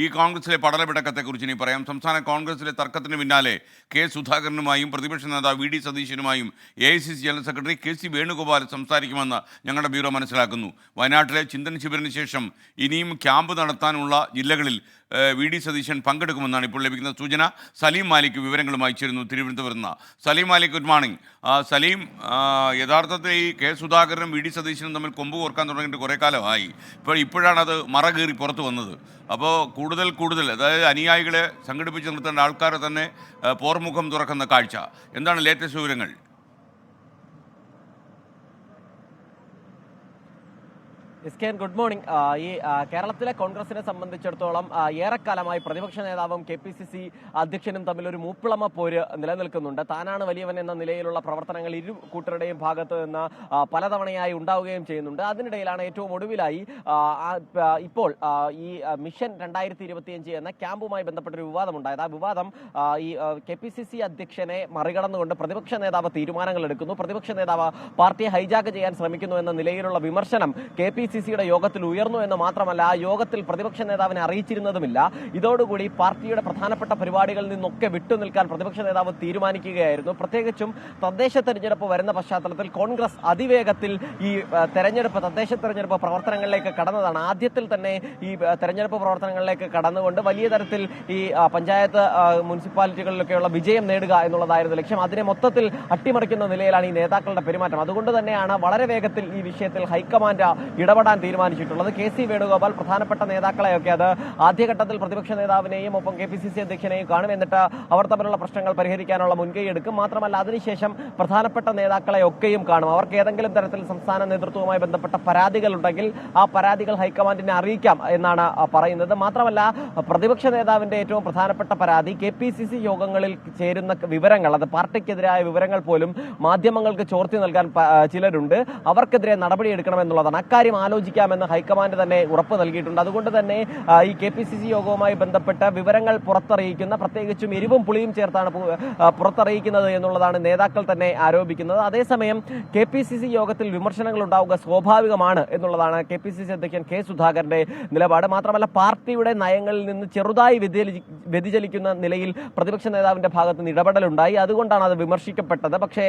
ഈ കോൺഗ്രസിലെ പടലപിടക്കത്തെക്കുറിച്ച് ഇനി പറയാം. സംസ്ഥാന കോൺഗ്രസിലെ തർക്കത്തിന് പിന്നാലെ കെ സുധാകരനുമായും പ്രതിപക്ഷ നേതാവ് വി ഡി സതീശനുമായും AICC general secretary KC Venugopal സംസാരിക്കുമെന്ന് ഞങ്ങളുടെ ബ്യൂറോ മനസ്സിലാക്കുന്നു. വയനാട്ടിലെ ചിന്തൻ ശിബിരന് ശേഷം ഇനിയും ക്യാമ്പ് നടത്താനുള്ള ജില്ലകളിൽ വി ഡി സതീശൻ പങ്കെടുക്കുമെന്നാണ് ഇപ്പോൾ ലഭിക്കുന്ന സൂചന. സലീം മാലിക് വിവരങ്ങളുമായി ചേരുന്നു തിരുവനന്തപുരത്ത് നിന്ന്. Saleem Malik, good morning. സലീം, യഥാർത്ഥത്തിൽ ഈ കെ സുധാകരനും വി ഡി സതീശനും തമ്മിൽ കൊമ്പ് കോർക്കാൻ തുടങ്ങിയിട്ട് കുറേ കാലമായി. ഇപ്പോഴാണ് അത് മറകീറി പുറത്തു വന്നത്. അപ്പോൾ കൂടുതൽ അതായത് അനുയായികളെ സംഘടിപ്പിച്ച് നിർത്തേണ്ട ആൾക്കാരെ തന്നെ പോർമുഖം തുറക്കുന്ന കാഴ്ച. എന്താണ് ലേറ്റസ്റ്റ് വിവരങ്ങൾ? Good morning. ഈ കേരളത്തിലെ കോൺഗ്രസിനെ സംബന്ധിച്ചിടത്തോളം ഏറെക്കാലമായി പ്രതിപക്ഷ നേതാവും KPCC അധ്യക്ഷനും തമ്മിൽ ഒരു മൂപ്പിളമ പോര് നിലനിൽക്കുന്നുണ്ട്. താനാണ് വലിയവൻ എന്ന നിലയിലുള്ള പ്രവർത്തനങ്ങൾ ഇരു കൂട്ടരുടെയും ഭാഗത്ത് നിന്ന് പലതവണയായി ഉണ്ടാവുകയും ചെയ്യുന്നുണ്ട്. അതിനിടയിലാണ് ഏറ്റവും ഒടുവിലായി ഇപ്പോൾ ഈ മിഷൻ 2025 എന്ന ക്യാമ്പുമായി ബന്ധപ്പെട്ടൊരു വിവാദമുണ്ടായത്. ആ വിവാദം ഈ KPCC അധ്യക്ഷനെ മറികടന്നുകൊണ്ട് പ്രതിപക്ഷ നേതാവ് തീരുമാനങ്ങൾ എടുക്കുന്നു, പ്രതിപക്ഷ നേതാവ് പാർട്ടിയെ ഹൈജാക്ക് ചെയ്യാൻ ശ്രമിക്കുന്നു എന്ന നിലയിലുള്ള വിമർശനം KPCCയുടെ യോഗത്തിൽ ഉയർന്നു എന്ന് മാത്രമല്ല, ആ യോഗത്തിൽ പ്രതിപക്ഷ നേതാവിനെ അറിയിച്ചിരുന്നതുമില്ല. ഇതോടുകൂടി പാർട്ടിയുടെ പ്രധാനപ്പെട്ട പരിപാടികളിൽ നിന്നൊക്കെ വിട്ടുനിൽക്കാൻ പ്രതിപക്ഷ നേതാവ് തീരുമാനിക്കുകയായിരുന്നു. പ്രത്യേകിച്ചും തദ്ദേശ തെരഞ്ഞെടുപ്പ് വരുന്ന പശ്ചാത്തലത്തിൽ കോൺഗ്രസ് അതിവേഗത്തിൽ ഈ തദ്ദേശ തെരഞ്ഞെടുപ്പ് പ്രവർത്തനങ്ങളിലേക്ക് കടന്നതാണ്. ആദ്യത്തിൽ തന്നെ ഈ തെരഞ്ഞെടുപ്പ് പ്രവർത്തനങ്ങളിലേക്ക് കടന്നുകൊണ്ട് വലിയ തരത്തിൽ ഈ പഞ്ചായത്ത് മുനിസിപ്പാലിറ്റികളിലൊക്കെയുള്ള വിജയം നേടുക എന്നുള്ളതായിരുന്നു ലക്ഷ്യം. അതിനെ മൊത്തത്തിൽ അട്ടിമറിക്കുന്ന നിലയിലാണ് ഈ നേതാക്കളുടെ പെരുമാറ്റം. അതുകൊണ്ട് തന്നെയാണ് വളരെ വേഗത്തിൽ ഈ വിഷയത്തിൽ ഹൈക്കമാൻഡ് ഇടപെടാൻ തീരുമാനിച്ചിട്ടുള്ളത്. KC വേണുഗോപാൽ പ്രധാനപ്പെട്ട നേതാക്കളെയൊക്കെ അത് ആദ്യഘട്ടത്തിൽ പ്രതിപക്ഷ നേതാവിനെയും ഒപ്പം KPCC അധ്യക്ഷനെയും കാണും. എന്നിട്ട് അവർ തമ്മിലുള്ള പ്രശ്നങ്ങൾ പരിഹരിക്കാനുള്ള മുൻകൈ എടുക്കും. മാത്രമല്ല, അതിനുശേഷം പ്രധാനപ്പെട്ട നേതാക്കളെ ഒക്കെയും കാണും. അവർക്ക് ഏതെങ്കിലും തരത്തിൽ സംസ്ഥാന നേതൃത്വവുമായി ബന്ധപ്പെട്ട പരാതികൾ ഉണ്ടെങ്കിൽ ആ പരാതികൾ ഹൈക്കമാൻഡിനെ അറിയിക്കാം എന്നാണ് പറയുന്നത്. മാത്രമല്ല, പ്രതിപക്ഷ നേതാവിന്റെ ഏറ്റവും പ്രധാനപ്പെട്ട പരാതി KPCC യോഗങ്ങളിൽ ചേരുന്ന വിവരങ്ങൾ, അത് പാർട്ടിക്കെതിരായ വിവരങ്ങൾ പോലും മാധ്യമങ്ങൾക്ക് ചോർത്തി നൽകാൻ ചിലരുണ്ട്. അവർക്കെതിരെ നടപടിയെടുക്കണമെന്നുള്ളതാണ്. അക്കാര്യം ആലോചിക്കാമെന്ന് ഹൈക്കമാൻഡ് തന്നെ ഉറപ്പ് നൽകിയിട്ടുണ്ട്. അതുകൊണ്ട് തന്നെ ഈ KPCC യോഗവുമായി ബന്ധപ്പെട്ട് വിവരങ്ങൾ പുറത്തറിയിക്കുന്ന, പ്രത്യേകിച്ചും എരിവും പുളിയും ചേർത്താണ് പുറത്തറിയിക്കുന്നത് എന്നുള്ളതാണ് നേതാക്കൾ തന്നെ ആരോപിക്കുന്നത്. അതേസമയം KPCC യോഗത്തിൽ വിമർശനങ്ങൾ ഉണ്ടാവുക സ്വാഭാവികമാണ് എന്നുള്ളതാണ് KPCC അധ്യക്ഷൻ K സുധാകരന്റെ നിലപാട്. മാത്രമല്ല, പാർട്ടിയുടെ നയങ്ങളിൽ നിന്ന് ചെറുതായി വ്യതിചലിക്കുന്ന നിലയിൽ പ്രതിപക്ഷ നേതാവിന്റെ ഭാഗത്ത് നിന്ന് ഇടപെടലുണ്ടായി. അതുകൊണ്ടാണ് അത് വിമർശിക്കപ്പെട്ടത്. പക്ഷേ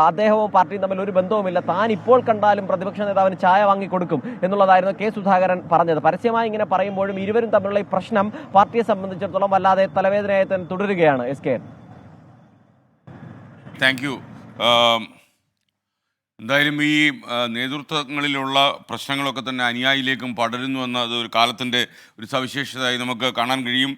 അദ്ദേഹവും പാർട്ടിയും തമ്മിൽ ഒരു ബന്ധവുമില്ല. താൻ ഇപ്പോൾ കണ്ടാലും പ്രതിപക്ഷ നേതാവിന് ചായ വാങ്ങിക്കൊടുക്കും എന്നുള്ളതായിരുന്നു K സുധാകരൻ പറഞ്ഞത്. പരസ്യമായി ഇങ്ങനെ പറയുമ്പോഴും ഇരുവരും തമ്മിലുള്ള ഈ പ്രശ്നം പാർട്ടിയെ സംബന്ധിച്ചിടത്തോളം വല്ലാതെ തലവേദനയായി തന്നെ തുടരുകയാണ്. Thank you. എന്തായാലും ഈ നേതൃത്വങ്ങളിലുള്ള പ്രശ്നങ്ങളൊക്കെ തന്നെ അനുയായിലേക്കും പടരുന്നു എന്നത് ഒരു കാലത്തിൻ്റെ ഒരു സവിശേഷതയായി നമുക്ക് കാണാൻ കഴിയും.